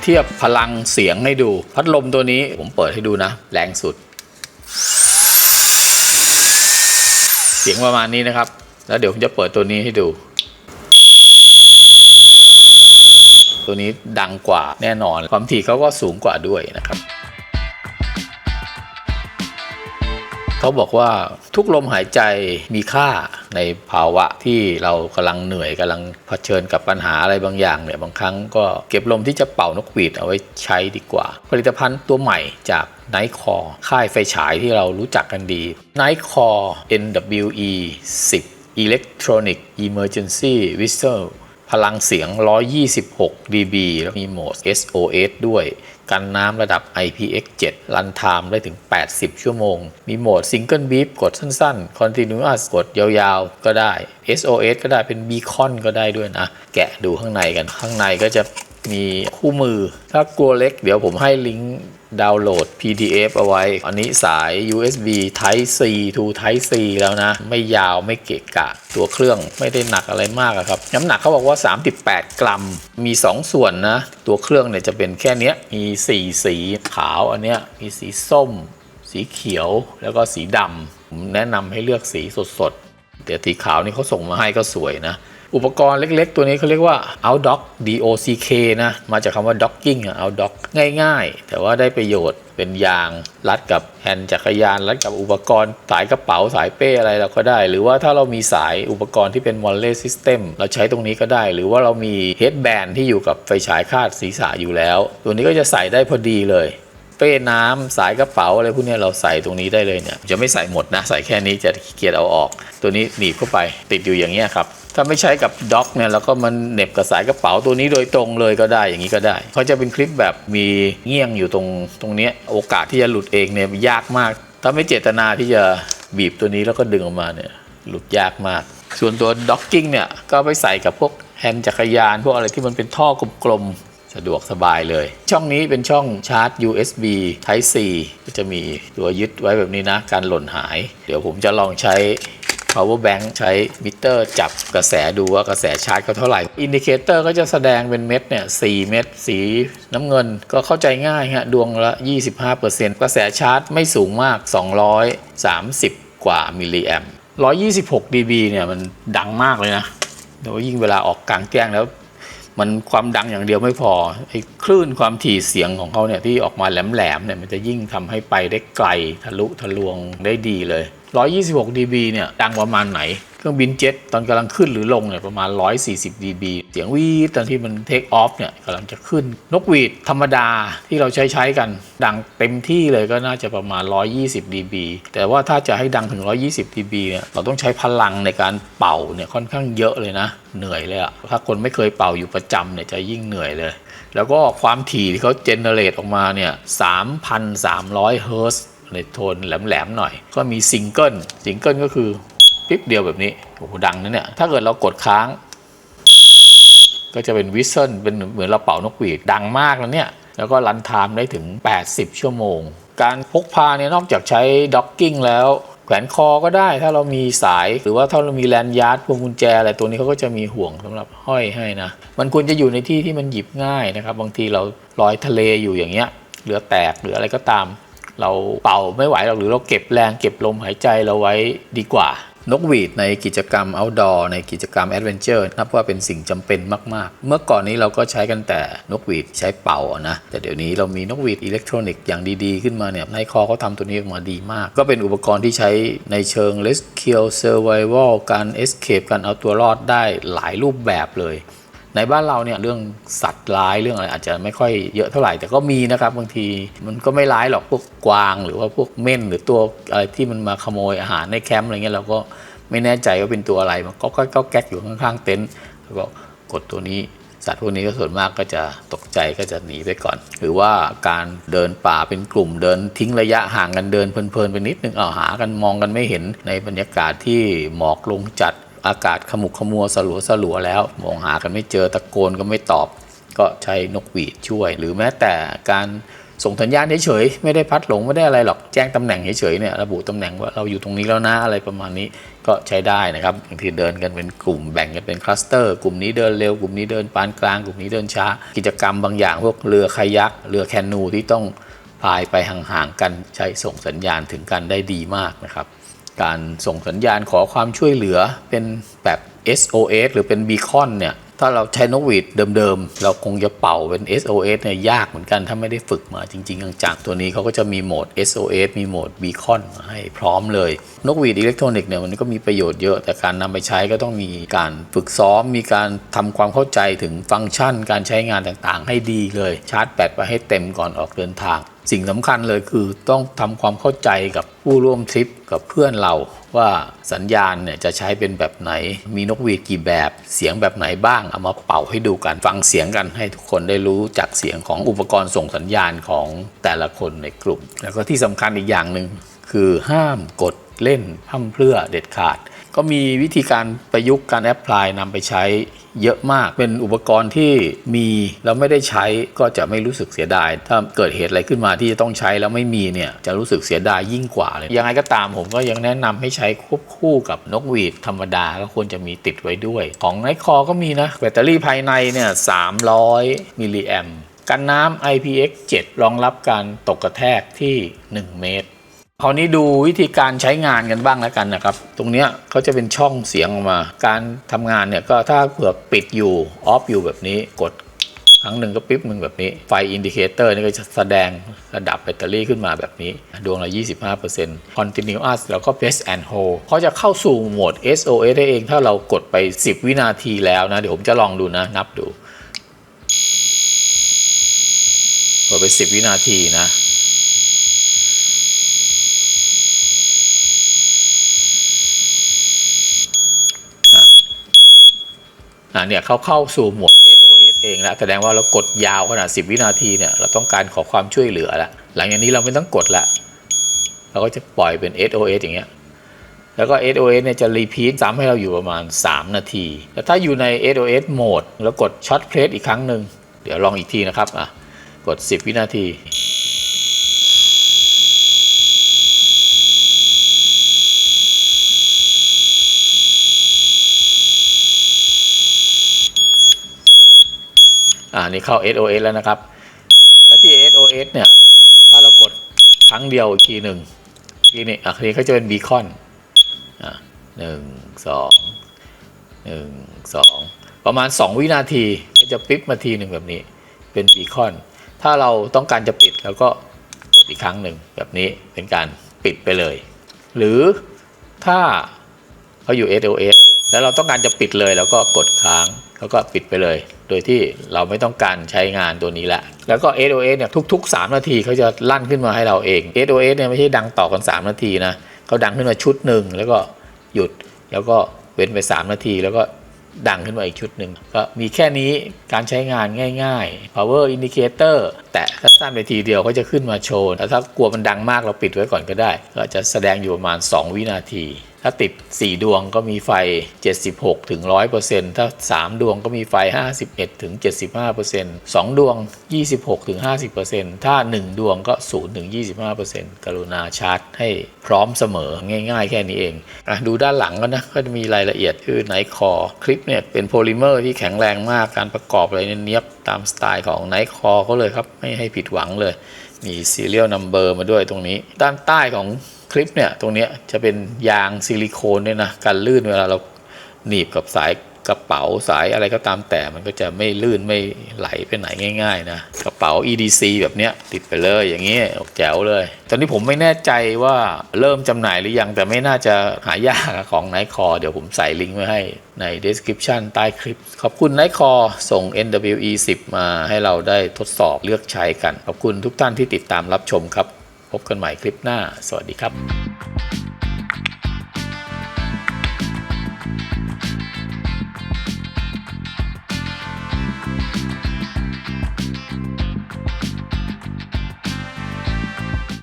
เทียบพลังเสียงให้ดูพัดลมตัวนี้ผมเปิดให้ดูนะแรงสุดเสียงประมาณนี้นะครับแล้วเดี๋ยวผมจะเปิดตัวนี้ให้ดูตัวนี้ดังกว่าแน่นอนความถี่เขาก็สูงกว่าด้วยนะครับเขาบอกว่าทุกลมหายใจมีค่าในภาวะที่เรากำลังเหนื่อยกำลังเผชิญกับปัญหาอะไรบางอย่างเนี่ยบางครั้งก็เก็บลมที่จะเป่านกหวีดเอาไว้ใช้ดีกว่าผลิตภัณฑ์ตัวใหม่จากไนท์คอร์ค่ายไฟฉายที่เรารู้จักกันดีไนท์คอร์ NWE 10 Electronic Emergency Whistle พลังเสียง126 dB แล้วมีโหมด SOS ด้วยกันน้ำระดับ IPX7 รันไทม์ได้ถึง80ชั่วโมงมีโหมด Single Beep กดสั้นๆ Continuous กดยาวๆก็ได้ SOS ก็ได้เป็น Beacon ก็ได้ด้วยนะแกะดูข้างในกันข้างในก็จะมีคู่มือถ้ากลัวเล็กเดี๋ยวผมให้ลิงก์ดาวน์โหลด PDF เอาไว้อันนี้สาย USB Type C to Type C แล้วนะไม่ยาวไม่เกะกะตัวเครื่องไม่ได้หนักอะไรมากครับน้ำหนักเขาบอกว่า38กรัมมี2ส่วนนะตัวเครื่องเนี่ยจะเป็นแค่นี้มี4สีขาวอันเนี้ยมีสีส้มสีเขียวแล้วก็สีดำผมแนะนำให้เลือกสีสดๆแต่สีขาวนี่เขาส่งมาให้ก็สวยนะอุปกรณ์เล็กๆตัวนี้เขาเรียกว่า Outdock DOCK นะมาจากคำว่า docking Outdock ง่ายๆแต่ว่าได้ประโยชน์เป็นยางรัดกับแฮนด์จักรยานรัดกับอุปกรณ์สายกระเป๋าสายเป้อะไรเราก็ได้หรือว่าถ้าเรามีสายอุปกรณ์ที่เป็น Molle System เราใช้ตรงนี้ก็ได้หรือว่าเรามี Headband ที่อยู่กับไฟฉายคาดศีรษะอยู่แล้วตัวนี้ก็จะใส่ได้พอดีเลยเป้น้ำสายกระเป๋าอะไรพวกนี้เราใส่ตรงนี้ได้เลยเนี่ยจะไม่ใส่หมดนะใส่แค่นี้จะขี้เกียจเอาออกตัวนี้หนีบเข้าไปติดอยู่อย่างเงี้ยครับถ้าไม่ใช้กับด็อกเนี่ยเราก็มันเหน็บกับสายกระเป๋าตัวนี้โดยตรงเลยก็ได้อย่างนี้ก็ได้เขาจะเป็นคลิปแบบมีเงี้ยงอยู่ตรงนี้โอกาสที่จะหลุดเองเนี่ยยากมากถ้าไม่เจตนาที่จะบีบตัวนี้แล้วก็ดึงออกมาเนี่ยหลุดยากมากส่วนตัวด็อกกิ้งเนี่ยก็ไปใส่กับพวกแฮนด์จักรยานพวกอะไรที่มันเป็นท่อกลมๆสะดวกสบายเลยช่องนี้เป็นช่องชาร์จ USB Type C ก็จะมีตัวยึดไว้แบบนี้นะการหล่นหายเดี๋ยวผมจะลองใช้power bank ใช้มิเตอร์จับกระแสดูว่ากระแสชาร์จเขาเท่าไหร่อินดิเคเตอร์ก็จะแสดงเป็นเม็ดเนี่ย4เม็ดสีน้ำเงินก็เข้าใจง่ายฮะดวงละ 25% กระแสชาร์จไม่สูงมาก230กว่ามิลลิแอมป์126 dB เนี่ยมันดังมากเลยนะแต่ว่ายิ่งเวลาออกกลางแจ้งแล้วมันความดังอย่างเดียวไม่พอไอ้คลื่นความถี่เสียงของเขาเนี่ยที่ออกมาแหลมๆเนี่ยมันจะยิ่งทำให้ไปได้ไกลทะลุทะลวงได้ดีเลย126 dB เนี่ยดังประมาณไหนเครื่องบินเจ็ตตอนกำลังขึ้นหรือลงเนี่ยประมาณ140 dB เสียงวีดตอนที่มันเทคออฟเนี่ยกำลังจะขึ้นนกหวีดธรรมดาที่เราใช้กันดังเต็มที่เลยก็น่าจะประมาณ120 dB แต่ว่าถ้าจะให้ดังถึง120 dB เนี่ยเราต้องใช้พลังในการเป่าเนี่ยค่อนข้างเยอะเลยนะเหนื่อยเลยอะถ้าคนไม่เคยเป่าอยู่ประจำเนี่ยจะยิ่งเหนื่อยเลยแล้วก็ความถี่ที่เขาเจเนเรตออกมาเนี่ย 3,300 เฮิร์ตซ์ในโทนแหลมๆหน่อยก็มีซิงเกิลก็คือปิ๊บเดียวแบบนี้โอ้โหดังนะเนี่ยถ้าเกิดเรากดค้างก็จะเป็นวิสเซิลเป็นเหมือนเราเป่านกหวีดดังมากแล้วเนี่ยแล้วก็รันไทม์ได้ถึง80ชั่วโมงการพกพาเนี่ยนอกจากใช้ด็อกกิ้งแล้วแขวนคอก็ได้ถ้าเรามีสายหรือว่าถ้าเรามีแลนยาร์ดพวงกุญแจอะไรตัวนี้เขาก็จะมีห่วงสำหรับห้อยให้นะมันควรจะอยู่ในที่ที่มันหยิบง่ายนะครับบางทีเราลอยทะเลอยู่อย่างเงี้ยเรือแตกหรืออะไรก็ตามเราเป่าไม่ไหวหรอกหรือเราเก็บแรงเก็บลมหายใจเราไว้ดีกว่านกหวีดในกิจกรรม outdoor ในกิจกรรม adventure นับว่าเป็นสิ่งจำเป็นมากๆเมื่อก่อนนี้เราก็ใช้กันแต่นกหวีดใช้เป่านะแต่เดี๋ยวนี้เรามีนกหวีดอิเล็กทรอนิกส์อย่างดีๆขึ้นมาเนี่ยไนท์คอร์เขาทำตัวนี้ออกมาดีมากก็เป็นอุปกรณ์ที่ใช้ในเชิง rescue survival การ escape การเอาตัวรอดได้หลายรูปแบบเลยในบ้านเราเนี่ยเรื่องสัตว์ร้ายเรื่องอะไรอาจจะไม่ค่อยเยอะเท่าไหร่แต่ก็มีนะครับบางทีมันก็ไม่ร้ายหรอกพวกกวางหรือว่าพวกเม่นหรือตัวอะไรที่มันมาขโมยอาหารในแคมป์อะไรเงี้ยเราก็ไม่แน่ใจว่าเป็นตัวอะไรมันก็แก๊กอยู่ข้างๆเต็นท์แล้วก็กดตัวนี้สัตว์พวกนี้ก็ส่วนมากก็จะตกใจก็จะหนีไปก่อนหรือว่าการเดินป่าเป็นกลุ่มเดินทิ้งระยะห่างกันเดินเพลินๆไปนิดนึงหากันมองกันไม่เห็นในบรรยากาศที่หมอกลงจัดอากาศขมุกขมัวสลัวแล้วมองหากันไม่เจอตะโกนก็ไม่ตอบก็ใช้นกหวีดช่วยหรือแม้แต่การ ส่งสัญญาณเฉยๆไม่ได้พัดหลงไม่ได้อะไรหรอกแจ้งตำแหน่งเฉยๆเนี่ยระบุตำแหน่งว่าเราอยู่ตรงนี้แล้วนะอะไรประมาณนี้ก็ใช้ได้นะครับบางทีเดินกันเป็นกลุ่มแบ่งกันเป็นคลัสเตอร์กลุ่มนี้เดินเร็วกลุ่มนี้เดินปานกลางกลุ่มนี้เดินช้ากิจกรรมบางอย่างพวกเรือคายักเรือแคนูที่ต้องพายไปห่างๆกันใช้ส่งสัญญาณถึงกันได้ดีมากนะครับการส่งสัญญาณขอความช่วยเหลือเป็นแบบ SOS หรือเป็นบีคอนเนี่ยถ้าเราใช้นกหวีดเดิมๆเราคงจะเป่าเป็น SOS เนี่ยยากเหมือนกันถ้าไม่ได้ฝึกมาจริงๆจังๆตัวนี้เขาก็จะมีโหมด SOS มีโหมดบีคอนมาให้พร้อมเลยนกหวีดอิเล็กทรอนิกส์เนี่ยมันก็มีประโยชน์เยอะแต่การนำไปใช้ก็ต้องมีการฝึกซ้อมมีการทำความเข้าใจถึงฟังก์ชันการใช้งานต่างๆให้ดีเลยชาร์จแบตไปให้เต็มก่อนออกเดินทางสิ่งสำคัญเลยคือต้องทำความเข้าใจกับผู้ร่วมทริปกับเพื่อนเราว่าสัญญาณเนี่ยจะใช้เป็นแบบไหนมีนกหวีดกี่แบบเสียงแบบไหนบ้างเอามาเป่าให้ดูกันฟังเสียงกันให้ทุกคนได้รู้จักเสียงของอุปกรณ์ส่งสัญญาณของแต่ละคนในกลุ่มแล้วก็ที่สำคัญอีกอย่างหนึ่งคือห้ามกดเล่นพร่ำเพรื่อเด็ดขาดก็มีวิธีการประยุกต์การแอพพลายนำไปใช้เยอะมากเป็นอุปกรณ์ที่มีแล้วไม่ได้ใช้ก็จะไม่รู้สึกเสียดายถ้าเกิดเหตุอะไรขึ้นมาที่จะต้องใช้แล้วไม่มีเนี่ยจะรู้สึกเสียดายยิ่งกว่าเลยยังไงก็ตามผมก็ยังแนะนำให้ใช้ควบคู่กับนกหวีดธรรมดาก็ควรจะมีติดไว้ด้วยของไนท์คอก็มีนะแบตเตอรี่ภายในเนี่ย300มิลลิแอมป์กันน้ำ IPX7 รองรับการตกกระแทกที่1เมตรคราวนี้ดูวิธีการใช้งานกันบ้างแล้วกันนะครับตรงเนี้ยเขาจะเป็นช่องเสียงออกมาการทำงานเนี่ยก็ถ้าเผื่อปิดอยู่ออฟอยู่แบบนี้กดครั้งหนึ่งก็ปิ๊บหนึ่งแบบนี้ไฟอินดิเคเตอร์นี่ก็จะแสดงระดับแบตเตอรี่ขึ้นมาแบบนี้ดวงละ 25% continuous แล้วก็ press and hold เขาจะเข้าสู่โหมด SOS ได้เองถ้าเรากดไป10วินาทีแล้วนะเดี๋ยวผมจะลองดูนะนับดูกดไป10วินาทีนะเนี่ยเข้าสู่โหมด SOS เองแล้วแสดงว่าเรากดยาวขนาด10วินาทีเนี่ยเราต้องการขอความช่วยเหลือแล้วหลังจากนี้เราไม่ต้องกดละเราก็จะปล่อยเป็น SOS อย่างเงี้ยแล้วก็ SOS เนี่ยจะรีพีทซ้ำให้เราอยู่ประมาณ3นาทีแต่ถ้าอยู่ใน SOS โหมดแล้วกดช็อตเพรสอีกครั้งหนึ่งเดี๋ยวลองอีกทีนะครับกด10วินาทีนี่เข้า SOS แล้วนะครับแล้วที่ SOS เนี่ยถ้าเรากดครั้งเดียวอีกทีหนึ่งทีนี้ทีนี้เขาจะเป็นบีคอน1 2ประมาณ2วินาทีก็จะปิ๊บมาทีหนึ่งแบบนี้เป็นบีคอนถ้าเราต้องการจะปิดแล้วก็กดอีกครั้งหนึ่งแบบนี้เป็นการปิดไปเลยหรือถ้าเขาอยู่ SOS แล้วเราต้องการจะปิดเลยแล้วก็กดค้างแล้วก็ปิดไปเลยโดยที่เราไม่ต้องการใช้งานตัวนี้ละแล้วก็ SOS เนี่ยทุกๆ3นาทีเขาจะลั่นขึ้นมาให้เราเอง SOS เนี่ยไม่ใช่ดังต่อกัน3นาทีนะเขาดังขึ้นมาชุดหนึ่งแล้วก็หยุดแล้วก็เว้นไป3นาทีแล้วก็ดังขึ้นมาอีกชุดหนึ่งก็มีแค่นี้การใช้งานง่ายๆ power indicator แตะสั้นๆไปทีเดียวเขาจะขึ้นมาโชว์แล้วถ้ากลัวมันดังมากเราปิดไว้ก่อนก็ได้ก็จะแสดงอยู่ประมาณ2วินาทีถ้าติด4ดวงก็มีไฟ 76 ถึง 100% ถ้า3ดวงก็มีไฟ 51 ถึง 75% 2ดวง 26 ถึง 50% ถ้า1ดวงก็ 0 ถึง 25% กรุณาชาร์จให้พร้อมเสมอง่ายๆแค่นี้เองดูด้านหลังก็นะก็จะมีรายละเอียดคือไนท์คอคลิปเนี่ยเป็นโพลิเมอร์ที่แข็งแรงมากการประกอบอะไรเนียบตามสไตล์ของไนท์คอเขาเลยครับไม่ให้ผิดหวังเลยมี serial number มาด้วยตรงนี้ด้านใต้ของคลิปเนี่ยตรงนี้จะเป็นยางซิลิโคนด้วยนะกันลื่นเวลาเราหนีบกับสายกระเป๋าสายอะไรก็ตามแต่มันก็จะไม่ลื่นไม่ไหลไปไหนง่ายๆนะกระเป๋า EDC แบบเนี้ยติดไปเลยอย่างนี้แจ๋วเลยตอนนี้ผมไม่แน่ใจว่าเริ่มจำหน่ายหรือยังแต่ไม่น่าจะหายากของไนท์คอเดี๋ยวผมใส่ลิงก์ไว้ให้ใน description ใต้คลิปขอบคุณไนท์คอส่ง NWE10 มาให้เราได้ทดสอบเลือกใช้กันขอบคุณทุกท่านที่ติดตามรับชมครับพบกันใหม่คลิปหน้าสวัสดีครับ